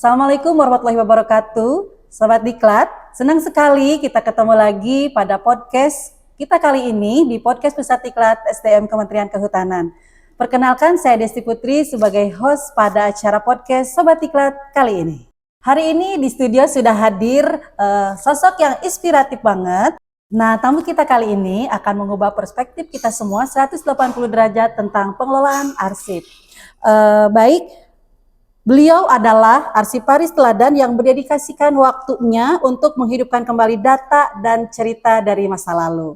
Assalamualaikum warahmatullahi wabarakatuh. Sobat Diklat, senang sekali kita ketemu lagi pada podcast kita kali ini di podcast Pusat Diklat SDM Kementerian Kehutanan. Perkenalkan, saya Desti Putri sebagai host pada acara podcast Sobat Diklat kali ini. Hari ini di studio sudah hadir sosok yang inspiratif banget. Nah, tamu kita kali ini akan mengubah perspektif kita semua 180 derajat tentang pengelolaan arsip. Beliau adalah arsiparis teladan yang mendedikasikan waktunya untuk menghidupkan kembali data dan cerita dari masa lalu.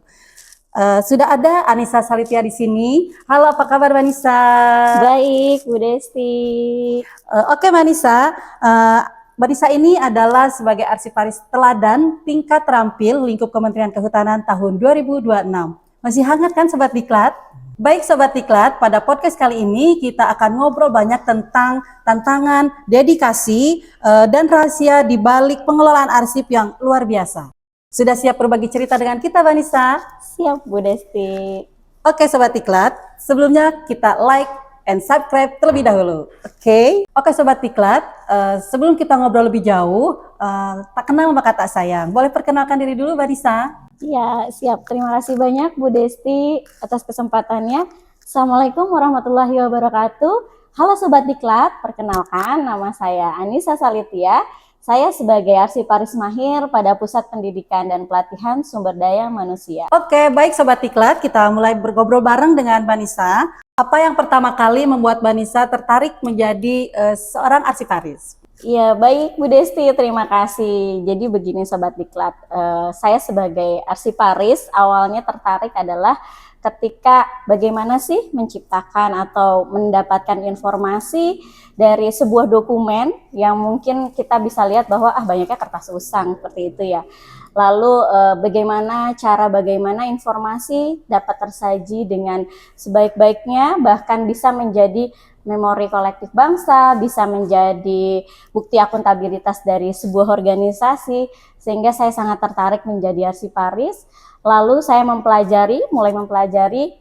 Sudah ada Anissa Salitia di sini. Halo, apa kabar Mbak Anissa? Baik, Bu Desti. Oke Mbak Anissa, Mbak Anissa ini adalah sebagai arsiparis teladan tingkat terampil lingkup Kementerian Kehutanan tahun 2026. Masih hangat kan Sobat Diklat? Baik Sobat Diklat, pada podcast kali ini kita akan ngobrol banyak tentang tantangan, dedikasi, dan rahasia di balik pengelolaan arsip yang luar biasa. Sudah siap berbagi cerita dengan kita, Vanessa? Siap, Bu Desti. Oke Sobat Diklat, sebelumnya kita like and subscribe terlebih dahulu. Oke Sobat Diklat, sebelum kita ngobrol lebih jauh, tak kenal maka tak sayang. Boleh perkenalkan diri dulu, Vanessa? Ya, siap. Terima kasih banyak Bu Desti atas kesempatannya. Assalamualaikum warahmatullahi wabarakatuh. Halo Sobat Diklat, perkenalkan nama saya Anissa Salitia. Saya sebagai arsiparis mahir pada Pusat Pendidikan dan Pelatihan Sumber Daya Manusia. Oke, baik Sobat Diklat, kita mulai bergobrol bareng dengan Vanessa. Apa yang pertama kali membuat Vanessa tertarik menjadi seorang arsiparis? Ya, baik Bu Desti, terima kasih. Jadi begini Sobat Diklat, saya sebagai arsiparis awalnya tertarik adalah ketika bagaimana sih menciptakan atau mendapatkan informasi dari sebuah dokumen yang mungkin kita bisa lihat bahwa banyaknya kertas usang seperti itu ya. Lalu bagaimana informasi dapat tersaji dengan sebaik-baiknya, bahkan bisa menjadi memori kolektif bangsa, bisa menjadi bukti akuntabilitas dari sebuah organisasi, sehingga saya sangat tertarik menjadi arsiparis. Lalu saya mulai mempelajari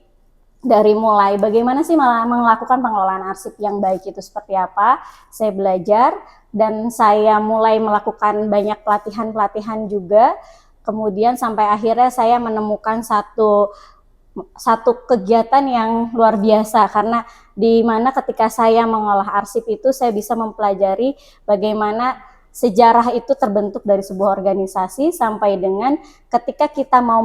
dari mulai bagaimana sih melakukan pengelolaan arsip yang baik itu seperti apa. Saya belajar dan saya mulai melakukan banyak pelatihan juga. Kemudian sampai akhirnya saya menemukan satu kegiatan yang luar biasa, karena di mana ketika saya mengolah arsip itu saya bisa mempelajari bagaimana sejarah itu terbentuk dari sebuah organisasi sampai dengan ketika kita mau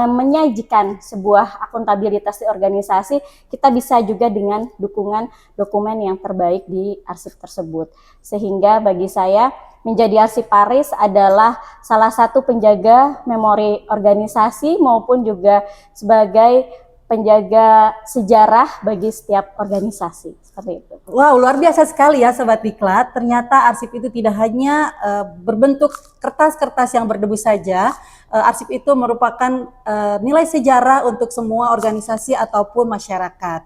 menyajikan sebuah akuntabilitas di organisasi, kita bisa juga dengan dukungan dokumen yang terbaik di arsip tersebut. Sehingga bagi saya menjadi arsiparis adalah salah satu penjaga memori organisasi maupun juga sebagai penjaga sejarah bagi setiap organisasi, seperti itu. Wow, luar biasa sekali ya Sobat Diklat. Ternyata arsip itu tidak hanya berbentuk kertas-kertas yang berdebu saja. Arsip itu merupakan nilai sejarah untuk semua organisasi ataupun masyarakat.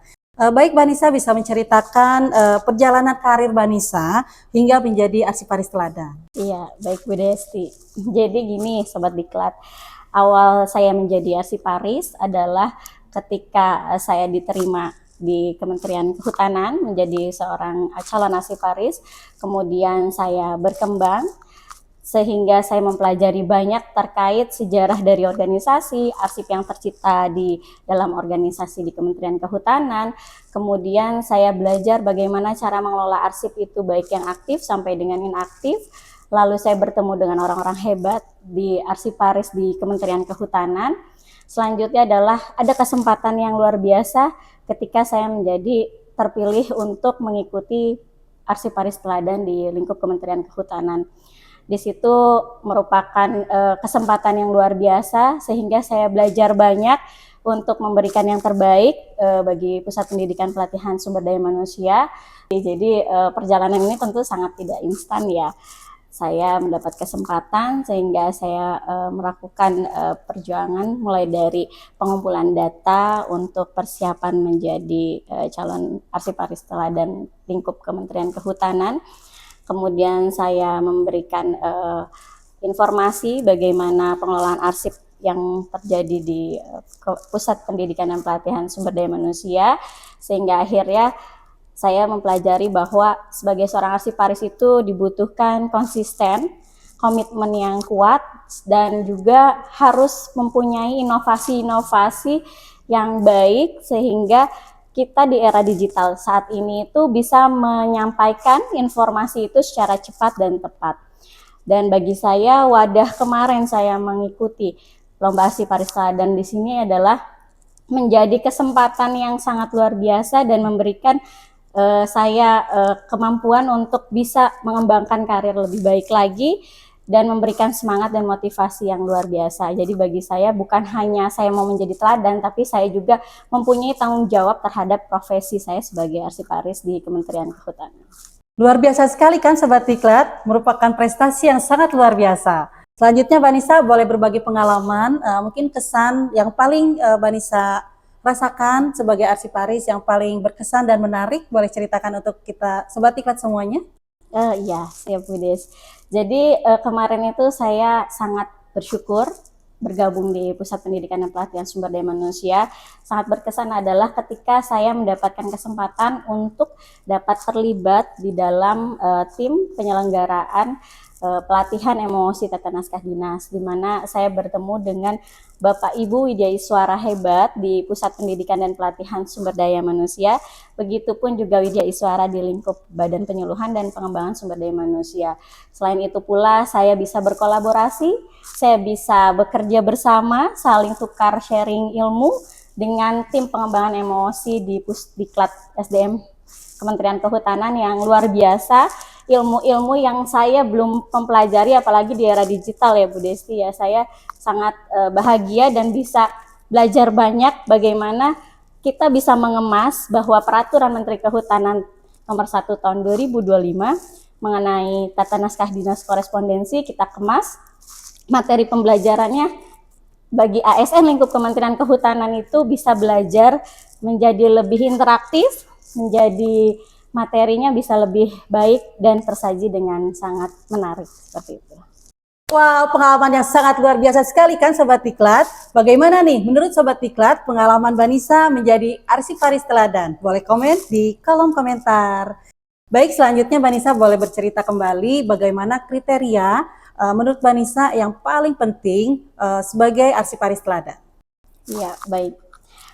Baik Vanessa, bisa menceritakan perjalanan karir Vanessa hingga menjadi arsiparis teladan. Iya, baik Bu Desti. Jadi gini Sobat Diklat, awal saya menjadi arsiparis adalah ketika saya diterima di Kementerian Kehutanan menjadi seorang calon arsiparis. Kemudian saya berkembang sehingga saya mempelajari banyak terkait sejarah dari organisasi, arsip yang tercipta di dalam organisasi di Kementerian Kehutanan. Kemudian saya belajar bagaimana cara mengelola arsip itu baik yang aktif sampai dengan inaktif. Lalu saya bertemu dengan orang-orang hebat di arsiparis di Kementerian Kehutanan. Selanjutnya adalah ada kesempatan yang luar biasa ketika saya menjadi terpilih untuk mengikuti arsiparis teladan di lingkup Kementerian Kehutanan. Di situ merupakan kesempatan yang luar biasa sehingga saya belajar banyak untuk memberikan yang terbaik bagi Pusat Pendidikan Pelatihan Sumber Daya Manusia. Jadi perjalanan ini tentu sangat tidak instan ya. Saya mendapat kesempatan sehingga saya melakukan perjuangan mulai dari pengumpulan data untuk persiapan menjadi calon arsiparis teladan lingkup Kementerian Kehutanan. Kemudian saya memberikan informasi bagaimana pengelolaan arsip yang terjadi di Pusat Pendidikan dan Pelatihan Sumber Daya Manusia, sehingga akhirnya saya mempelajari bahwa sebagai seorang arsiparis itu dibutuhkan konsisten, komitmen yang kuat, dan juga harus mempunyai inovasi-inovasi yang baik sehingga kita di era digital saat ini itu bisa menyampaikan informasi itu secara cepat dan tepat. Dan bagi saya, wadah kemarin saya mengikuti lomba arsiparis teladan di sini adalah menjadi kesempatan yang sangat luar biasa dan memberikan saya kemampuan untuk bisa mengembangkan karir lebih baik lagi dan memberikan semangat dan motivasi yang luar biasa. Jadi bagi saya bukan hanya saya mau menjadi teladan, tapi saya juga mempunyai tanggung jawab terhadap profesi saya sebagai arsiparis di Kementerian Kehutanan. Luar biasa sekali kan Sobat Diklat, merupakan prestasi yang sangat luar biasa. Selanjutnya Mbak Nisa boleh berbagi pengalaman, mungkin kesan yang paling Mbak Nisa rasakan sebagai arsiparis yang paling berkesan dan menarik, boleh ceritakan untuk kita Sobat Diklat semuanya? Iya, siap Bu Des. Jadi kemarin itu saya sangat bersyukur bergabung di Pusat Pendidikan dan Pelatihan Sumber Daya Manusia. Sangat berkesan adalah ketika saya mendapatkan kesempatan untuk dapat terlibat di dalam tim penyelenggaraan pelatihan emosi tata naskah dinas, di mana saya bertemu dengan Bapak Ibu Widyaiswara hebat di Pusat Pendidikan dan Pelatihan Sumber Daya Manusia, begitupun juga Widyaiswara di lingkup Badan Penyuluhan dan Pengembangan Sumber Daya Manusia. Selain itu pula saya bisa berkolaborasi, saya bisa bekerja bersama, saling tukar sharing ilmu dengan tim pengembangan emosi di Pusdiklat SDM Kementerian Kehutanan yang luar biasa. Ilmu-ilmu yang saya belum mempelajari apalagi di era digital ya Bu Desti ya. Saya sangat bahagia dan bisa belajar banyak bagaimana kita bisa mengemas bahwa peraturan Menteri Kehutanan nomor 1 tahun 2025 mengenai tata naskah dinas korespondensi kita kemas materi pembelajarannya bagi ASN lingkup Kementerian Kehutanan itu bisa belajar menjadi lebih interaktif, menjadi materinya bisa lebih baik dan tersaji dengan sangat menarik seperti itu. Wow, pengalaman yang sangat luar biasa sekali kan Sobat Diklat. Bagaimana nih menurut Sobat Diklat pengalaman Mbak Nisa menjadi arsiparis teladan? Boleh komen di kolom komentar. Baik, selanjutnya Mbak Nisa boleh bercerita kembali bagaimana kriteria menurut Mbak Nisa yang paling penting sebagai arsiparis teladan. Iya, baik.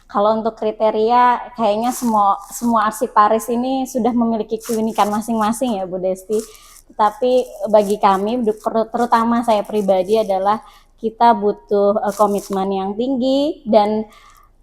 Kalau untuk kriteria, kayaknya semua arsiparis ini sudah memiliki keunikan masing-masing ya Bu Desti. Tetapi bagi kami, terutama saya pribadi adalah kita butuh komitmen yang tinggi dan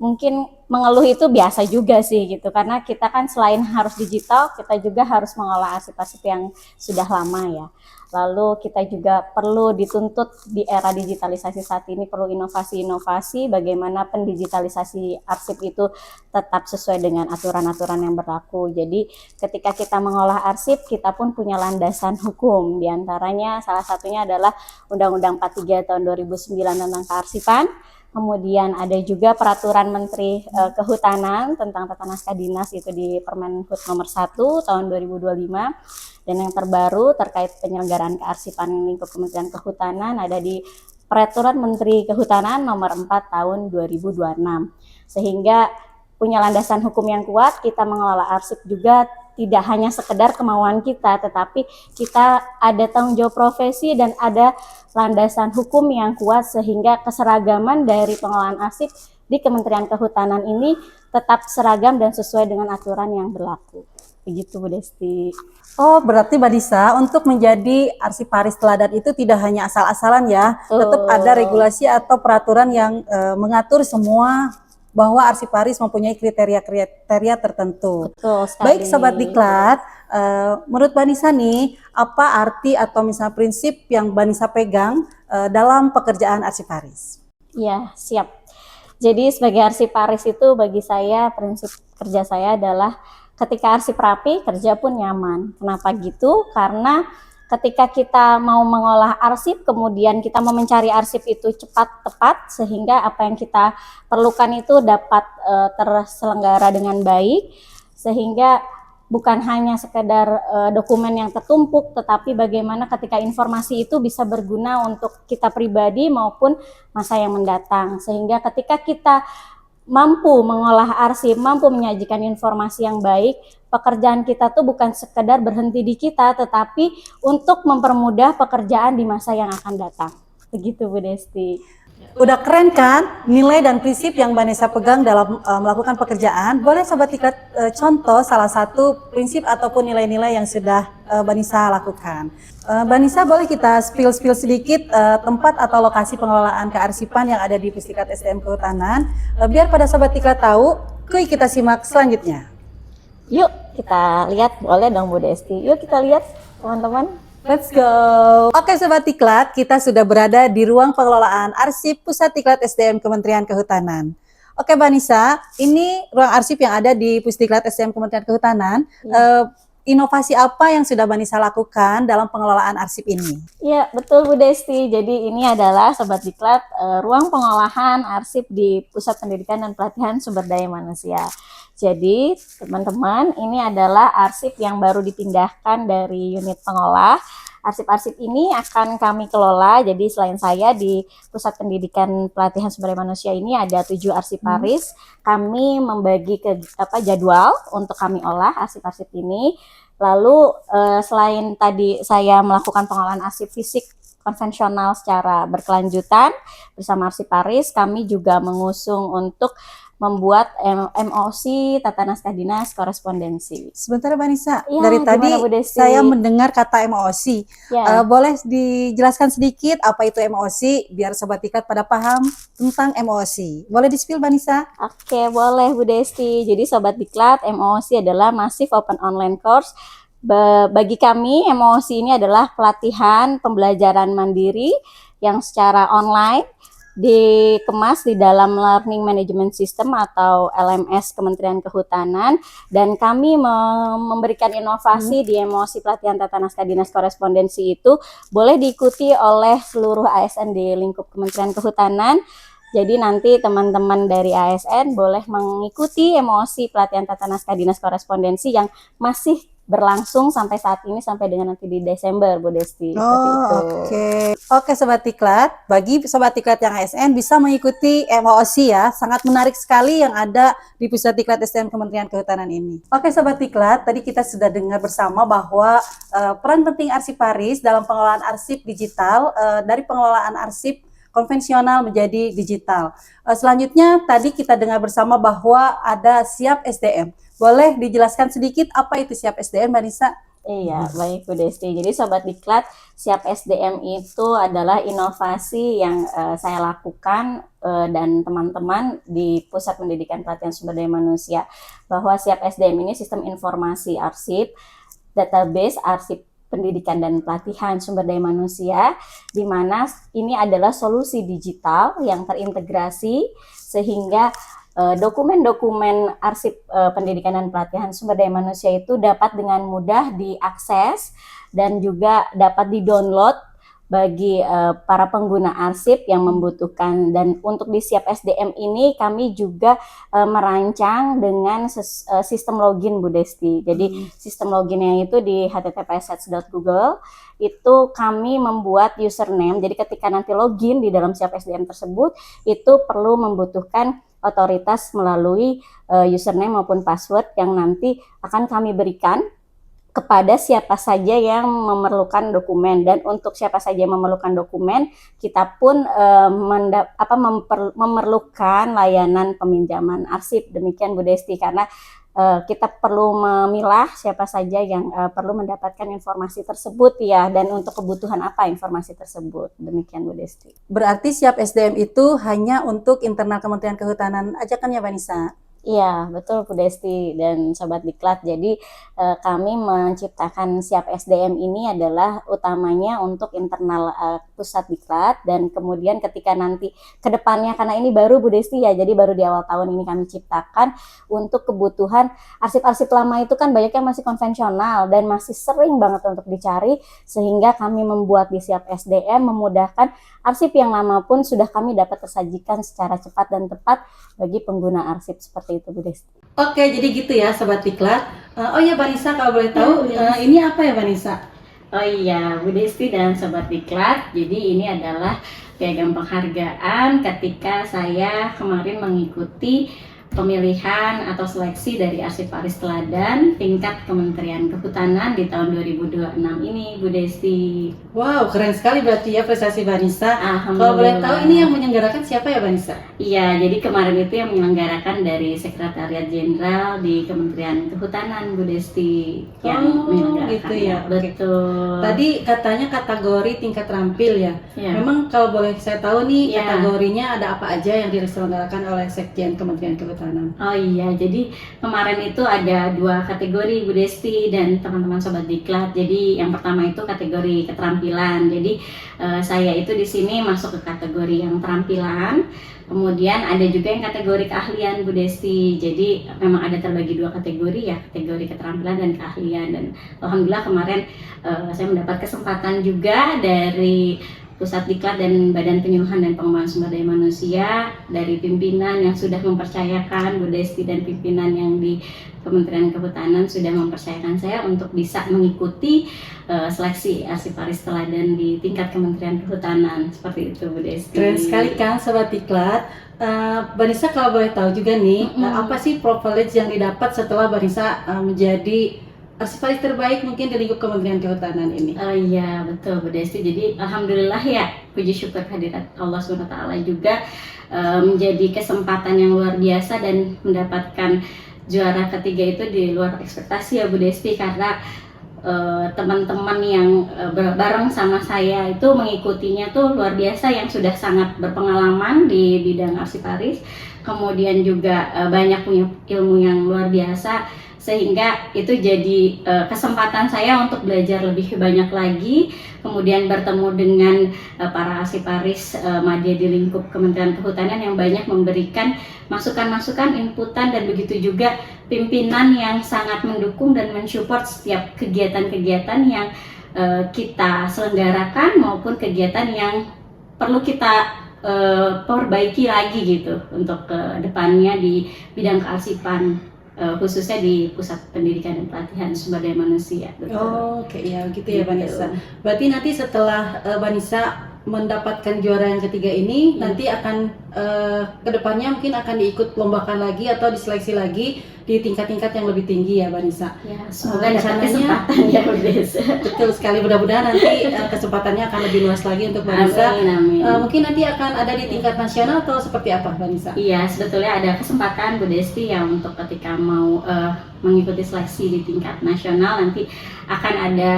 mungkin mengeluh itu biasa juga sih gitu. Karena kita kan selain harus digital, kita juga harus mengolah arsip-arsip yang sudah lama ya. Lalu kita juga perlu dituntut di era digitalisasi saat ini perlu inovasi-inovasi bagaimana pendigitalisasi arsip itu tetap sesuai dengan aturan-aturan yang berlaku. Jadi ketika kita mengolah arsip kita pun punya landasan hukum. Di antaranya salah satunya adalah Undang-Undang 43 tahun 2009 tentang kearsipan. Kemudian ada juga peraturan Menteri Kehutanan tentang tata naskah dinas itu di Permenhub nomor 1 tahun 2025. Dan yang terbaru terkait penyelenggaraan kearsipan lingkup Kementerian Kehutanan ada di Peraturan Menteri Kehutanan nomor 4 tahun 2026. Sehingga punya landasan hukum yang kuat, kita mengelola arsip juga tidak hanya sekedar kemauan kita, tetapi kita ada tanggung jawab profesi dan ada landasan hukum yang kuat sehingga keseragaman dari pengelolaan arsip di Kementerian Kehutanan ini tetap seragam dan sesuai dengan aturan yang berlaku. Begitu Bu Desti. Oh, berarti Mbak Nisa untuk menjadi arsiparis teladan itu tidak hanya asal-asalan ya, tetap ada regulasi atau peraturan yang mengatur semua bahwa arsiparis mempunyai kriteria tertentu. Betul sekali. Baik Sobat Diklat, menurut Mbak Nisa nih, apa arti atau misalnya prinsip yang Mbak Nisa pegang dalam pekerjaan arsiparis? Ya, siap. Jadi sebagai arsiparis itu bagi saya prinsip kerja saya adalah ketika arsip rapi, kerja pun nyaman. Kenapa gitu? Karena ketika kita mau mengolah arsip, kemudian kita mau mencari arsip itu cepat, tepat, sehingga apa yang kita perlukan itu dapat terselenggara dengan baik, sehingga bukan hanya sekedar dokumen yang tertumpuk, tetapi bagaimana ketika informasi itu bisa berguna untuk kita pribadi maupun masa yang mendatang. Sehingga ketika kita mampu mengolah arsip, mampu menyajikan informasi yang baik, pekerjaan kita tuh bukan sekedar berhenti di kita, tetapi untuk mempermudah pekerjaan di masa yang akan datang. Begitu Bu Desti. Udah keren kan nilai dan prinsip yang Mbak Nisa pegang dalam melakukan pekerjaan. Boleh Sobat Diklat contoh salah satu prinsip ataupun nilai-nilai yang sudah Mbak Nisa lakukan. Mbak Nisa boleh kita spill sedikit tempat atau lokasi pengelolaan kearsipan yang ada di Pusdiklat SDM Kehutanan, biar pada Sobat Diklat tahu. Kuy kita simak selanjutnya. Yuk kita lihat, boleh dong Bu Desti. Yuk kita lihat teman-teman. Let's go. Oke Sobat Diklat, kita sudah berada di ruang pengelolaan arsip Pusat Diklat SDM Kementerian Kehutanan. Oke Mbak Nisa, ini ruang arsip yang ada di Pusdiklat SDM Kementerian Kehutanan. Inovasi apa yang sudah Mbak Nisa lakukan dalam pengelolaan arsip ini? Ya betul Bu Desti, jadi ini adalah Sobat Diklat ruang pengolahan arsip di Pusat Pendidikan dan Pelatihan Sumber Daya Manusia. Jadi teman-teman, ini adalah arsip yang baru dipindahkan dari unit pengolah. Arsip-arsip ini akan kami kelola, jadi selain saya di Pusat Pendidikan Pelatihan Sumber Daya Manusia ini ada 7 arsiparis. Kami membagi ke jadwal untuk kami olah arsip-arsip ini. Lalu selain tadi saya melakukan pengolahan arsip fisik konvensional secara berkelanjutan bersama arsiparis, kami juga mengusung untuk membuat MOC Tata Naskah Dinas Korespondensi. Sebentar Mbak Nisa, Ya, dari tadi saya mendengar kata MOC. Ya. Boleh dijelaskan sedikit apa itu MOC biar Sobat Diklat pada paham tentang MOC. Boleh di-spill Mbak Nisa? Oke, boleh Bu Desti. Jadi Sobat Diklat, MOC adalah Massive Open Online Course. Bagi kami, MOC ini adalah pelatihan pembelajaran mandiri yang secara online dikemas di dalam Learning Management System atau LMS Kementerian Kehutanan, dan kami memberikan inovasi di MOC pelatihan Tata Naskah Dinas Korespondensi itu boleh diikuti oleh seluruh ASN di lingkup Kementerian Kehutanan. Jadi nanti teman-teman dari ASN boleh mengikuti MOC pelatihan Tata Naskah Dinas Korespondensi yang masih berlangsung sampai saat ini, sampai dengan nanti di Desember Bu Desti. Oke Sobat Diklat, bagi Sobat Diklat yang ASN bisa mengikuti MOC ya, sangat menarik sekali yang ada di Pusat Diklat SDM Kementerian Kehutanan ini. Oke Sobat Diklat, tadi kita sudah dengar bersama bahwa peran penting arsiparis dalam pengelolaan arsip digital, dari pengelolaan arsip konvensional menjadi digital. Selanjutnya tadi kita dengar bersama bahwa ada Siap SDM. Boleh dijelaskan sedikit apa itu Siap SDM Mbak Nisa? Iya, baik Bu Desti. Jadi Sobat Diklat, Siap SDM itu adalah inovasi yang saya lakukan dan teman-teman di Pusat Pendidikan Pelatihan Sumber Daya Manusia, bahwa Siap SDM ini sistem informasi arsip, database arsip pendidikan dan pelatihan sumber daya manusia, di mana ini adalah solusi digital yang terintegrasi sehingga dokumen-dokumen arsip pendidikan dan pelatihan sumber daya manusia itu dapat dengan mudah diakses dan juga dapat di-download bagi para pengguna arsip yang membutuhkan. Dan untuk di Siap SDM ini kami juga merancang dengan sistem login Bu Desti. Jadi sistem loginnya itu di https://google itu kami membuat username. Jadi ketika nanti login di dalam Siap SDM tersebut itu perlu membutuhkan otoritas melalui username maupun password yang nanti akan kami berikan kepada siapa saja yang memerlukan dokumen. Dan untuk siapa saja yang memerlukan dokumen, kita pun memerlukan layanan peminjaman arsip. Demikian Bu Desti, karena kita perlu memilah siapa saja yang perlu mendapatkan informasi tersebut ya, dan untuk kebutuhan apa informasi tersebut. Demikian Bu Desti. Berarti Siap SDM itu hanya untuk internal Kementerian Kehutanan aja kan ya Mbak Nisa? Iya, betul Bu Desti dan Sobat Diklat. Jadi kami menciptakan Siap SDM ini adalah utamanya untuk internal Pusat Diklat, dan kemudian ketika nanti ke depannya, karena ini baru Bu Desti ya, jadi baru di awal tahun ini kami ciptakan untuk kebutuhan arsip-arsip lama itu kan banyak yang masih konvensional dan masih sering banget untuk dicari, sehingga kami membuat di Siap SDM memudahkan arsip yang lama pun sudah kami dapat tersajikan secara cepat dan tepat bagi pengguna arsip seperti itu Bu Desti. Oke, jadi gitu ya Sobat Diklat. Oh ya Mbak Nisa, kalau boleh tahu ini apa ya Mbak Nisa? Oh iya, Bu Desti dan Sobat Diklat. Jadi ini adalah piagam penghargaan ketika saya kemarin mengikuti pemilihan atau seleksi dari Arsiparis Teladan tingkat Kementerian Kehutanan di tahun 2026 ini, Bu Desti. Wow, keren sekali berarti ya prestasi Vanessa. Alhamdulillah. Kalau boleh tahu ini yang menyelenggarakan siapa ya Vanessa? Iya, jadi kemarin itu yang menyelenggarakan dari Sekretariat Jenderal di Kementerian Kehutanan, Bu Desti, yang menyelenggarakan. Gitu ya. Betul. Tadi katanya kategori tingkat terampil ya. Ya. Memang kalau boleh saya tahu nih Ya. kategorinya ada apa aja yang diselenggarakan oleh Sekjen Kementerian Kehutanan? Oh iya, jadi kemarin itu ada 2 kategori Bu Desti dan teman-teman Sobat Diklat. Jadi yang pertama itu kategori keterampilan. Jadi saya itu di sini masuk ke kategori yang keterampilan. Kemudian ada juga yang kategori keahlian Bu Desti. Jadi memang ada terbagi 2 kategori ya, kategori keterampilan dan keahlian. Dan alhamdulillah kemarin saya mendapat kesempatan juga dari Pusat Diklat dan Badan Penyuluhan dan Pengembangan Sumber Daya Manusia, dari pimpinan yang sudah mempercayakan, Bu Desti dan pimpinan yang di Kementerian Kehutanan sudah mempercayakan saya untuk bisa mengikuti seleksi Arsiparis Teladan di tingkat Kementerian Kehutanan. Seperti itu Bu Desti. Keren sekali kan Sobat Diklat. Vanessa kalau boleh tahu juga nih, apa sih privilege yang didapat setelah Vanessa menjadi Arsiparis terbaik mungkin di lingkup Kementerian Kehutanan ini? Oh iya, betul Bu Desti. Jadi alhamdulillah ya, puji syukur kehadirat Allah SWT juga menjadi kesempatan yang luar biasa dan mendapatkan juara ketiga itu di luar ekspektasi ya Bu Desti, karena teman-teman yang bareng sama saya itu mengikutinya tuh luar biasa, yang sudah sangat berpengalaman di bidang Arsiparis, kemudian juga banyak punya ilmu yang luar biasa, sehingga itu jadi kesempatan saya untuk belajar lebih banyak lagi, kemudian bertemu dengan para Arsiparis madya di lingkup Kementerian Kehutanan yang banyak memberikan masukan-masukan, inputan, dan begitu juga pimpinan yang sangat mendukung dan mensupport setiap kegiatan-kegiatan yang kita selenggarakan maupun kegiatan yang perlu kita perbaiki lagi gitu untuk ke depannya di bidang kearsipan, khususnya di Pusat Pendidikan dan Pelatihan Sumber Daya Manusia. Betul. Oh, oke ya, gitu ya Vanessa. Berarti nanti setelah Vanessa mendapatkan juara yang ketiga ini, nanti akan kedepannya mungkin akan diikut lombakan lagi atau diseleksi lagi di tingkat-tingkat yang lebih tinggi ya Vanessa. Ya, semoga dapat rencananya kesempatan ya Bu Desti. betul sekali, mudah-mudahan nanti kesempatannya akan lebih luas lagi untuk Vanessa. Amin. Mungkin nanti akan ada di tingkat nasional atau seperti apa Vanessa? Iya, sebetulnya ada kesempatan Bu Desti yang untuk ketika mau mengikuti seleksi di tingkat nasional, nanti akan ada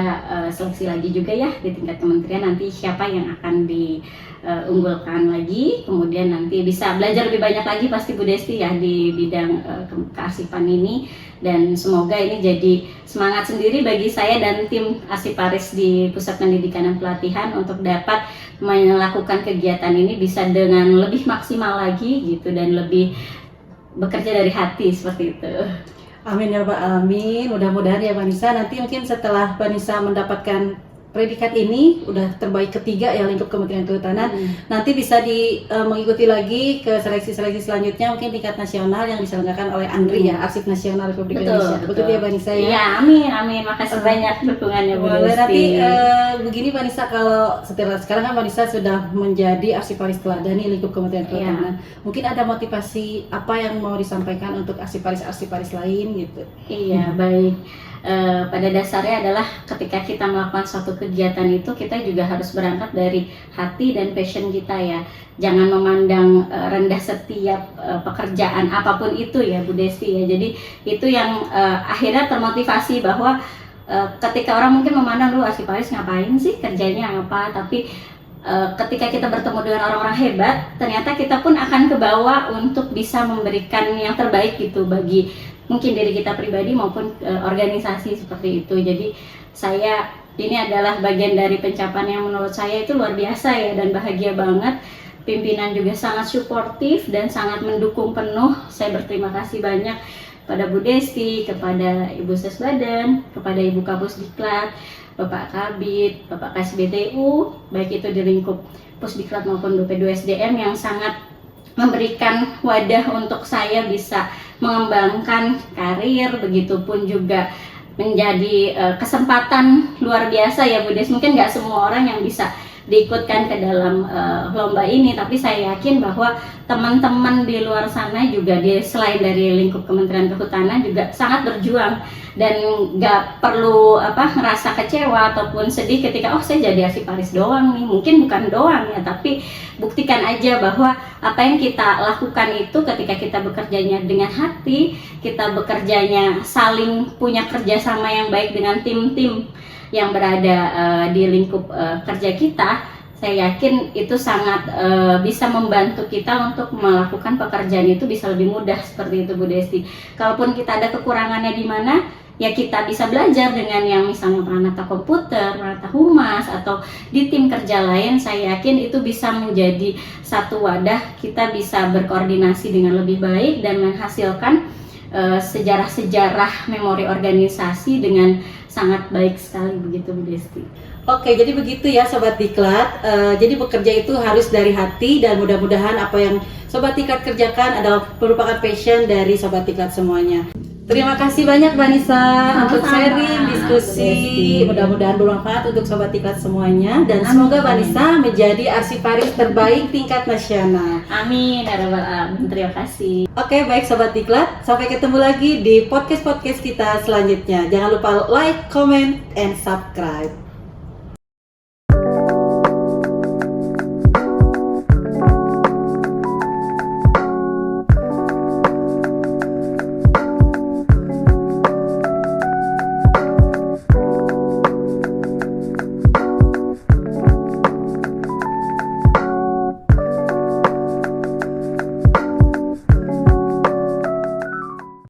seleksi lagi juga ya di tingkat kementerian, nanti siapa yang akan diunggulkan lagi, kemudian nanti bisa belajar lebih banyak lagi pasti Bu Desti ya di bidang kearsipan ini, dan semoga ini jadi semangat sendiri bagi saya dan tim Arsiparis di Pusat Pendidikan dan Pelatihan untuk dapat melakukan kegiatan ini bisa dengan lebih maksimal lagi gitu, dan lebih bekerja dari hati seperti itu. Amin ya Rabbal Alamin. Mudah-mudahan ya Vanessa, nanti mungkin setelah Vanessa mendapatkan predikat ini udah terbaik ketiga ya lingkup Kementerian Kehutanan, nanti bisa mengikuti lagi ke seleksi-seleksi selanjutnya mungkin tingkat nasional yang diselenggarakan oleh ANRI ya, Arsip Nasional Republik Indonesia. Betul ya Vanessa ya? Iya, amin. Makasih banyak dukungannya Bu Boleh, Desti. nanti begini Vanessa, kalau sekarang kan Vanessa sudah menjadi Arsiparis Teladan di lingkup Kementerian Kehutanan. Mungkin ada motivasi apa yang mau disampaikan untuk Arsiparis lain gitu? Iya, baik. Pada dasarnya adalah ketika kita melakukan suatu kegiatan itu, kita juga harus berangkat dari hati dan passion kita ya. Jangan memandang rendah setiap pekerjaan apapun itu ya Bu Desti ya. Jadi itu yang akhirnya termotivasi bahwa ketika orang mungkin memandang, lu Arsiparis ngapain sih, kerjanya apa, tapi ketika kita bertemu dengan orang-orang hebat, ternyata kita pun akan kebawa untuk bisa memberikan yang terbaik gitu bagi mungkin diri kita pribadi maupun organisasi seperti itu. Jadi saya, ini adalah bagian dari pencapaian yang menurut saya itu luar biasa ya, dan bahagia banget. Pimpinan juga sangat suportif dan sangat mendukung penuh. Saya berterima kasih banyak pada Bu Desti, kepada Ibu Sesbadan, kepada Ibu Kapus Diklat, Bapak Kabid, Bapak Kasbtu, baik itu di lingkup Pusdiklat maupun BP2SDM yang sangat memberikan wadah untuk saya bisa mengembangkan karir, begitupun juga menjadi kesempatan luar biasa ya Bu Des. Mungkin nggak semua orang yang bisa diikutkan ke dalam lomba ini, tapi saya yakin bahwa teman-teman di luar sana juga selain dari lingkup Kementerian Kehutanan juga sangat berjuang dan nggak perlu ngerasa kecewa ataupun sedih ketika saya jadi arsiparis doang nih. Mungkin bukan doang ya, tapi buktikan aja bahwa apa yang kita lakukan itu ketika kita bekerjanya dengan hati, kita bekerjanya saling punya kerjasama yang baik dengan tim-tim yang berada di lingkup kerja kita, saya yakin itu sangat bisa membantu kita untuk melakukan pekerjaan itu bisa lebih mudah seperti itu Bu Desti. Kalaupun kita ada kekurangannya di mana, ya kita bisa belajar dengan yang misalnya peranata komputer, peranata humas, atau di tim kerja lain. Saya yakin itu bisa menjadi satu wadah, kita bisa berkoordinasi dengan lebih baik dan menghasilkan sejarah-sejarah memori organisasi dengan sangat baik sekali, begitu Bu Desti. Oke, jadi begitu ya Sobat Diklat. Jadi bekerja itu harus dari hati dan mudah-mudahan apa yang Sobat Diklat kerjakan adalah merupakan passion dari Sobat Diklat semuanya. Terima kasih banyak Mbak Nisa untuk sharing, diskusi. Mudah-mudahan bermanfaat untuk Sobat Diklat semuanya dan semoga Mbak Nisa menjadi arsiparis terbaik tingkat nasional. Amin, ya rabbal alamin. Terima kasih. Oke, baik Sobat Diklat, sampai ketemu lagi di podcast-podcast kita selanjutnya. Jangan lupa like, comment, and subscribe.